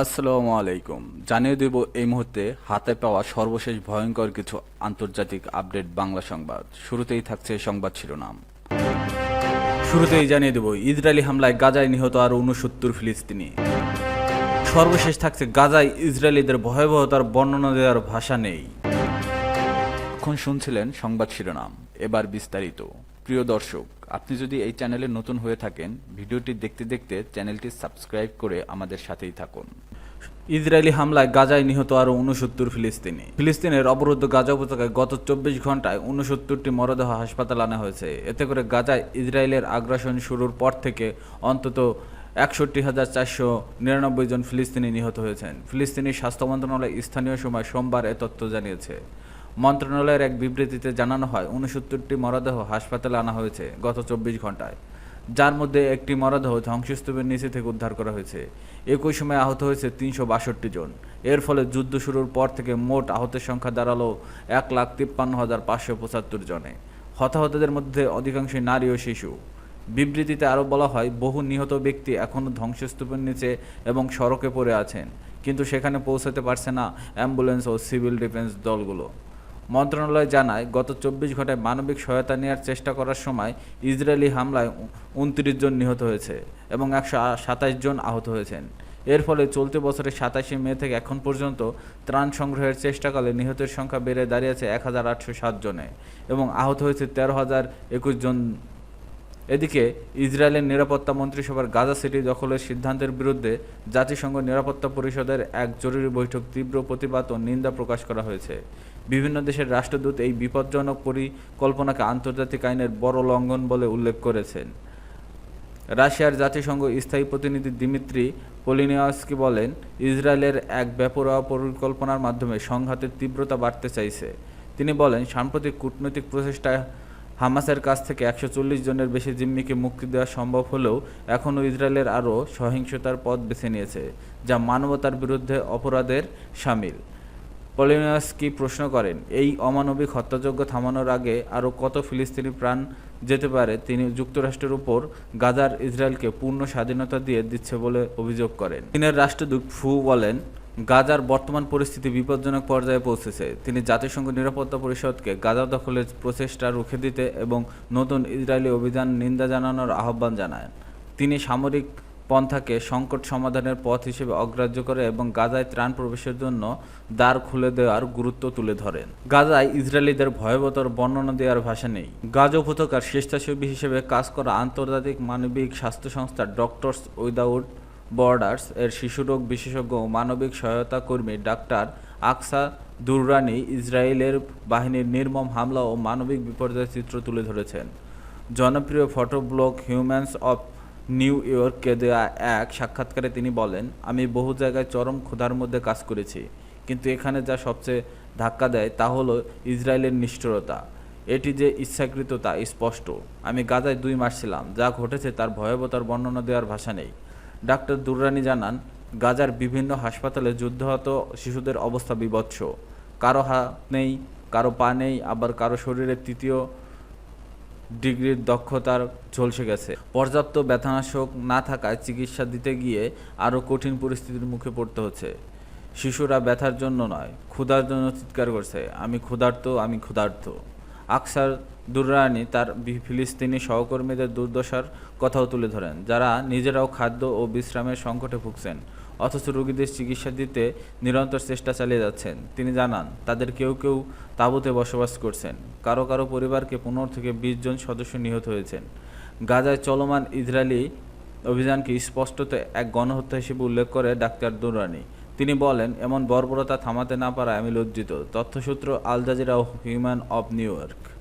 আসসালামু আলাইকুম। জানিয়ে দেব এই মুহূর্তে হাতে পাওয়া সর্বশেষ ভয়ঙ্কর কিছু আন্তর্জাতিক আপডেট বাংলা সংবাদ। শুরুতেই থাকছে সংবাদ শিরোনাম। শুরুতেই জানিয়ে দেব ইসরায়েলি হামলায় গাজায় নিহত আরও 69 ফিলিস্তিনি। সর্বশেষ থাকছে গাজায় ইসরায়েলিদের ভয়াবহতার বর্ণনা দেওয়ার ভাষা নেই। এখন শুনছিলেন সংবাদ শিরোনাম, এবার বিস্তারিত। প্রিয় দর্শক, আপনি যদি এই চ্যানেলে নতুন হয়ে থাকেন, ভিডিওটি দেখতে দেখতে চ্যানেলটি সাবস্ক্রাইব করে আমাদের সাথেই থাকুন। ইসরায়েলি হামলায় গাজায় নিহত আরও 69 ফিলিস্তিনি। ফিলিস্তিনের অবরুদ্ধ গাজা উপত্যকায় গত 24 ঘন্টায় 69টি মরদেহ হাসপাতালে আনা হয়েছে। এতে করে গাজায় ইসরায়েলের আগ্রাসন শুরুর পর থেকে অন্তত 61,499 জন ফিলিস্তিনি নিহত হয়েছেন। ফিলিস্তিনি স্বাস্থ্য মন্ত্রণালয় স্থানীয় সময় সোমবার এ তথ্য জানিয়েছে। মন্ত্রণালয়ের এক বিবৃতিতে জানানো হয়, 69টি মরদেহ হাসপাতালে আনা হয়েছে গত 24 ঘন্টায়, যার মধ্যে একটি মরদেহ ধ্বংসস্তূপের নিচে থেকে উদ্ধার করা হয়েছে। একই সময় আহত হয়েছে 362 জন। এর ফলে যুদ্ধ শুরুর পর থেকে মোট আহতের সংখ্যা দাঁড়ালো 1,53,575 জনে। হতাহতদের মধ্যে অধিকাংশই নারী ও শিশু। বিবৃতিতে আরও বলা হয়, বহু নিহত ব্যক্তি এখনও ধ্বংসস্তূপের নিচে এবং সড়কে পড়ে আছেন, কিন্তু সেখানে পৌঁছাতে পারছে না অ্যাম্বুলেন্স ও সিভিল ডিফেন্স দলগুলো। মন্ত্রণালয় জানায়, গত 24 ঘন্টায় মানবিক সহায়তা নেওয়ার চেষ্টা করার সময় ইসরায়েলি হামলায় 29 জন নিহত হয়েছে এবং 127 জন আহত হয়েছেন। এর ফলে চলতি বছরের 27 মে থেকে এখন পর্যন্ত ত্রাণ সংগ্রহের চেষ্টাকালে নিহতের সংখ্যা বেড়ে দাঁড়িয়েছে 1,807 জনে এবং আহত হয়েছে 13,021 জন। এদিকে ইসরায়েলের নিরাপত্তা মন্ত্রিসভার গাজা সিটি দখলের সিদ্ধান্তের বিরুদ্ধে জাতিসংঘ নিরাপত্তা পরিষদের এক জরুরি বৈঠক তীব্র প্রতিবাদ ও নিন্দা প্রকাশ করা হয়েছে। বিভিন্ন দেশের রাষ্ট্রদূত এই বিপজ্জনক পরিকল্পনাকে আন্তর্জাতিক আইনের বড় লঙ্ঘন বলে উল্লেখ করেছেন। রাশিয়ার জাতিসংঘ স্থায়ী প্রতিনিধি দিমিত্রি পোলিনিয়াসকি বলেন, ইসরায়েলের এক বেপরোয়া পরিকল্পনার মাধ্যমে সংঘাতের তীব্রতা বাড়তে চাইছে। তিনি বলেন, সাম্প্রতিক কূটনৈতিক প্রচেষ্টায় হামাসের কাছ থেকে 140 জনের বেশি জিম্মিকে মুক্তি দেওয়া সম্ভব হলেও এখনও ইসরায়েলের আরও সহিংসতার পথ বেছে নিয়েছে, যা মানবতার বিরুদ্ধে অপরাধের শামিল। পোলিনিয়াসকি প্রশ্ন করেন, এই অমানবিক হত্যাযজ্ঞ থামানোর আগে আরও কত ফিলিস্তিনি প্রাণ যেতে পারে। তিনি যুক্তরাষ্ট্রের উপর গাজার ইসরায়েলকে পূর্ণ স্বাধীনতা দিয়ে দিচ্ছে বলে অভিযোগ করেন। চীনের রাষ্ট্রদূত ফু বলেন, গাজার বর্তমান পরিস্থিতি বিপজ্জনক পর্যায়ে পৌঁছেছে। তিনি জাতিসংঘ নিরাপত্তা পরিষদকে গাজা দখলের প্রচেষ্টা রুখে দিতে এবং নতুন ইসরায়েলি অভিযান নিন্দা জানানোর আহ্বান জানান। তিনি সামরিক পন্থাকে সংকট সমাধানের পথ হিসেবে অগ্রাহ্য করে এবং গাজায় ত্রাণ প্রবেশের জন্য দ্বার খুলে দেওয়ার গুরুত্ব তুলে ধরেন। গাজায় ইসরায়েলিদের ভয়াবহতার বর্ণনা দেওয়ার ভাষা নেই। গাজা উপত্যকার স্বেচ্ছাসেবী হিসেবে কাজ করা আন্তর্জাতিক মানবিক স্বাস্থ্য সংস্থা ডক্টরস উইদাউট বর্ডার্স এর শিশুরোগ বিশেষজ্ঞ ও মানবিক সহায়তা কর্মী ডাক্তার আকসা দুররানি ইসরায়েলের বাহিনীর নির্মম হামলা ও মানবিক বিপর্যয়ের চিত্র তুলে ধরেছেন। জনপ্রিয় photo blog humans of new ইয়র্ককে দেওয়া এক সাক্ষাৎকারে তিনি বলেন, আমি বহু জায়গায় চরম ক্ষুধার মধ্যে কাজ করেছি, কিন্তু এখানে যা সবচেয়ে ধাক্কা দেয় তা হলো ইসরায়েলের নিষ্ঠুরতা। এটি যে ইচ্ছাকৃত তা স্পষ্ট। আমি গাজায় 2 মাস ছিলাম, যা ঘটেছে তার ভয়াবহতার বর্ণনা দেওয়ার ভাষা নেই। ডাক্তার দুররানি জানান, গাজার বিভিন্ন হাসপাতালে যুদ্ধাহত শিশুদের অবস্থা বিভৎস। কারো হাত নেই, কারো পা নেই, আবার কারো শরীরে 3য় ডিগ্রির দক্ষতার ঝলসে গেছে। পর্যাপ্ত ব্যথানাশক না থাকায় চিকিৎসা দিতে গিয়ে আরও কঠিন পরিস্থিতির মুখে পড়তে হচ্ছে। শিশুরা ব্যথার জন্য নয়, ক্ষুধার জন্য চিৎকার করছে, আমি ক্ষুধার্ত, আমি ক্ষুধার্ত। আকসার দুররানি তার ফিলিস্তিনি সহকর্মীদের দুর্দশার কথাও তুলে ধরেন, যারা নিজেরাও খাদ্য ও বিশ্রামের সংকটে ভুগছেন, অথচ রোগীদের চিকিৎসা দিতে নিরন্তর চেষ্টা চালিয়ে যাচ্ছেন। তিনি জানান, তাদের কেউ কেউ তাঁবুতে বসবাস করছেন। কারো কারো পরিবারকে 15 থেকে 20 জন সদস্য নিহত হয়েছেন। গাজায় চলমান ইসরায়েলি অভিযানকে স্পষ্টত এক গণহত্যা হিসেবে উল্লেখ করে ডাক্তার দুররানি। তিনি বলেন, এমন বর্বরতা থামাতে না পারায় আমি লজ্জিত। তথ্যসূত্র আল জাজিরা ও হিউম্যান অব নিউ ইয়র্ক।